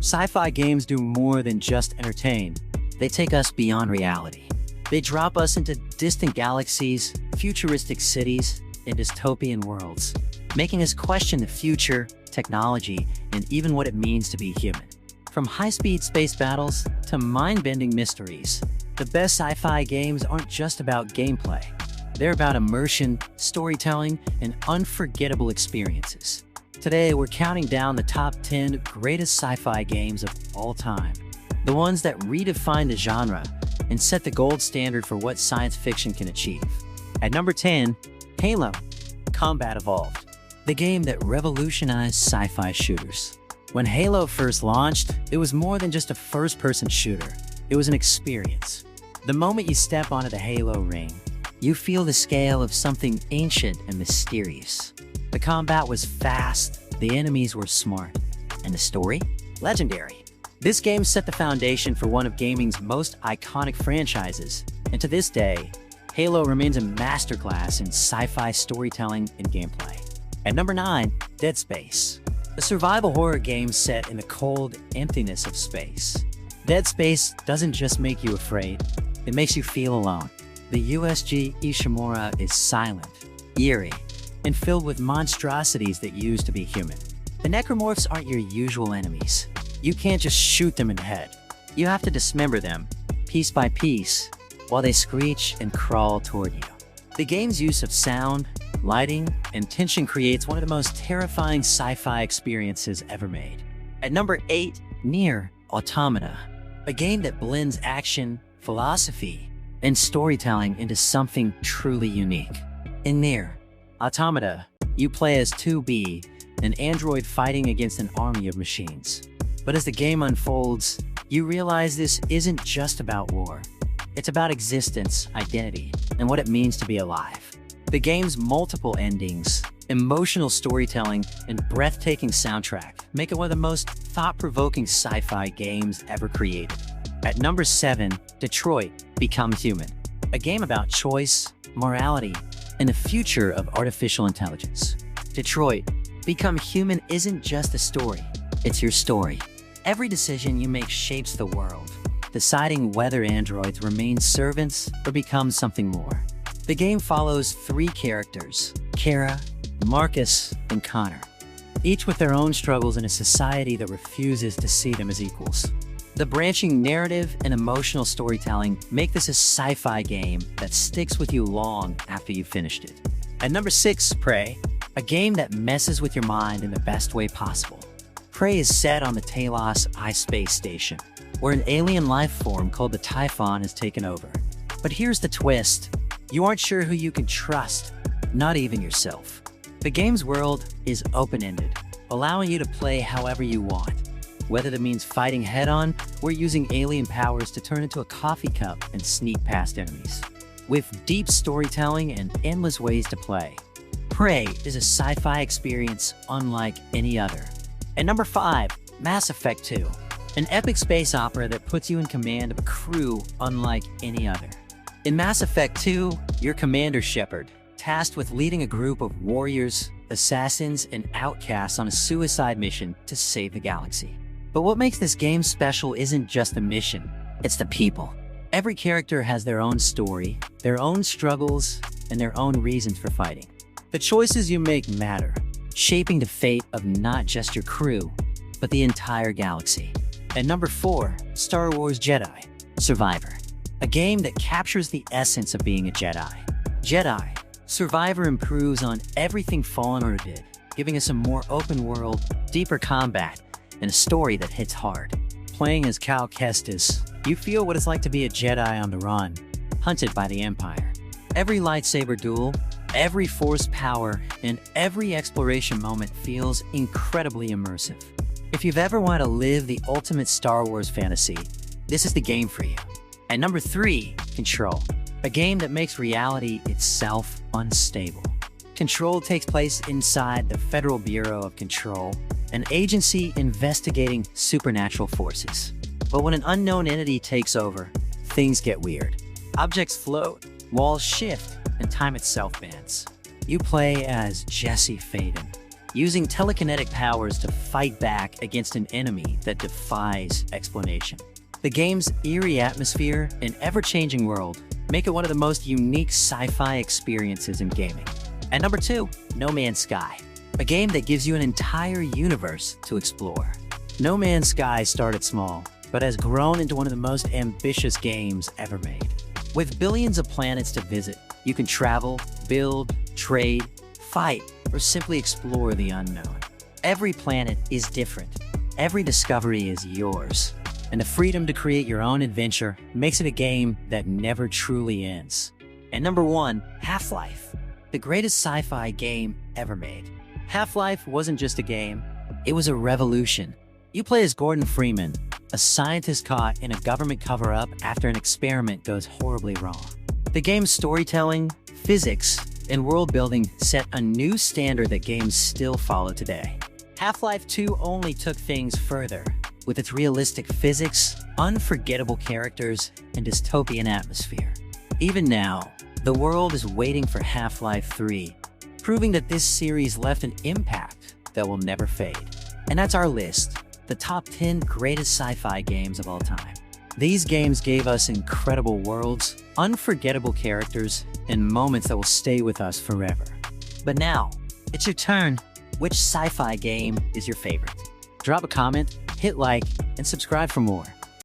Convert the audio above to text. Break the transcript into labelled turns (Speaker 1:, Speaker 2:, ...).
Speaker 1: Sci-fi games do more than just entertain. They take us beyond reality. They drop us into distant galaxies, futuristic cities, and dystopian worlds, making us question the future, technology, and even what it means to be human. From high-speed space battles to mind-bending mysteries, the best sci-fi games aren't just about gameplay. They're about immersion, storytelling, and unforgettable experiences. Today, we're counting down the top 10 greatest sci-fi games of all time. The ones that redefine the genre and set the gold standard for what science fiction can achieve. At number 10, Halo: Combat Evolved, the game that revolutionized sci-fi shooters. When Halo first launched, it was more than just a first-person shooter. It was an experience. The moment you step onto the Halo ring, you feel the scale of something ancient and mysterious. The combat was fast, the enemies were smart, and the story? Legendary. This game set the foundation for one of gaming's most iconic franchises, and to this day, Halo remains a masterclass in sci-fi storytelling and gameplay. At number 9, Dead Space, a survival horror game set in the cold emptiness of space. Dead Space doesn't just make you afraid, it makes you feel alone. The USG Ishimura is silent, eerie, and filled with monstrosities that used to be human. The necromorphs aren't your usual enemies. You can't just shoot them in the head. You have to dismember them, piece by piece, while they screech and crawl toward you. The game's use of sound, lighting, and tension creates one of the most terrifying sci-fi experiences ever made. At number 8, Nier: Automata, a game that blends action, philosophy, and storytelling into something truly unique. In Nier: Automata, you play as 2B, an android fighting against an army of machines. But as the game unfolds, you realize this isn't just about war. It's about existence, identity, and what it means to be alive. The game's multiple endings, emotional storytelling, and breathtaking soundtrack make it one of the most thought-provoking sci-fi games ever created. At number 7, Detroit: Become Human, a game about choice, morality, and the future of artificial intelligence. Detroit: Become Human isn't just a story, it's your story. Every decision you make shapes the world, deciding whether androids remain servants or become something more. The game follows 3 characters, Kara, Marcus, and Connor, each with their own struggles in a society that refuses to see them as equals. The branching narrative and emotional storytelling make this a sci-fi game that sticks with you long after you've finished it. At number 6, Prey, a game that messes with your mind in the best way possible. Prey is set on the Talos I-Space Station, where an alien life form called the Typhon has taken over. But here's the twist. You aren't sure who you can trust, not even yourself. The game's world is open-ended, allowing you to play however you want, whether that means fighting head-on or using alien powers to turn into a coffee cup and sneak past enemies. With deep storytelling and endless ways to play, Prey is a sci-fi experience unlike any other. At number 5, Mass Effect 2, an epic space opera that puts you in command of a crew unlike any other. In Mass Effect 2, you're Commander Shepard, tasked with leading a group of warriors, assassins, and outcasts on a suicide mission to save the galaxy. But what makes this game special isn't just the mission, it's the people. Every character has their own story, their own struggles, and their own reasons for fighting. The choices you make matter, shaping the fate of not just your crew, but the entire galaxy. At number 4, Star Wars Jedi: Survivor, a game that captures the essence of being a Jedi. Jedi: Survivor improves on everything Fallen Order did, giving us a more open world, deeper combat, and a story that hits hard. Playing as Cal Kestis, you feel what it's like to be a Jedi on the run, hunted by the Empire. Every lightsaber duel, every Force power, and every exploration moment feels incredibly immersive. If you've ever wanted to live the ultimate Star Wars fantasy, this is the game for you. At number 3, Control, a game that makes reality itself unstable. Control takes place inside the Federal Bureau of Control, an agency investigating supernatural forces. But when an unknown entity takes over, things get weird. Objects float, walls shift, and time itself bends. You play as Jesse Faden, using telekinetic powers to fight back against an enemy that defies explanation. The game's eerie atmosphere and ever-changing world make it one of the most unique sci-fi experiences in gaming. And number 2, No Man's Sky, a game that gives you an entire universe to explore. No Man's Sky started small, but has grown into one of the most ambitious games ever made. With billions of planets to visit, you can travel, build, trade, fight, or simply explore the unknown. Every planet is different. Every discovery is yours. And the freedom to create your own adventure makes it a game that never truly ends. And number 1, Half-Life, the greatest sci-fi game ever made. Half-Life wasn't just a game, it was a revolution. You play as Gordon Freeman, a scientist caught in a government cover-up after an experiment goes horribly wrong. The game's storytelling, physics, and world-building set a new standard that games still follow today. Half-Life 2 only took things further, with its realistic physics, unforgettable characters, and dystopian atmosphere. Even now, the world is waiting for Half-Life 3, proving that this series left an impact that will never fade. And that's our list, the top 10 greatest sci-fi games of all time. These games gave us incredible worlds, unforgettable characters, and moments that will stay with us forever. But now, it's your turn. Which sci-fi game is your favorite? Drop a comment, hit like, and subscribe for more.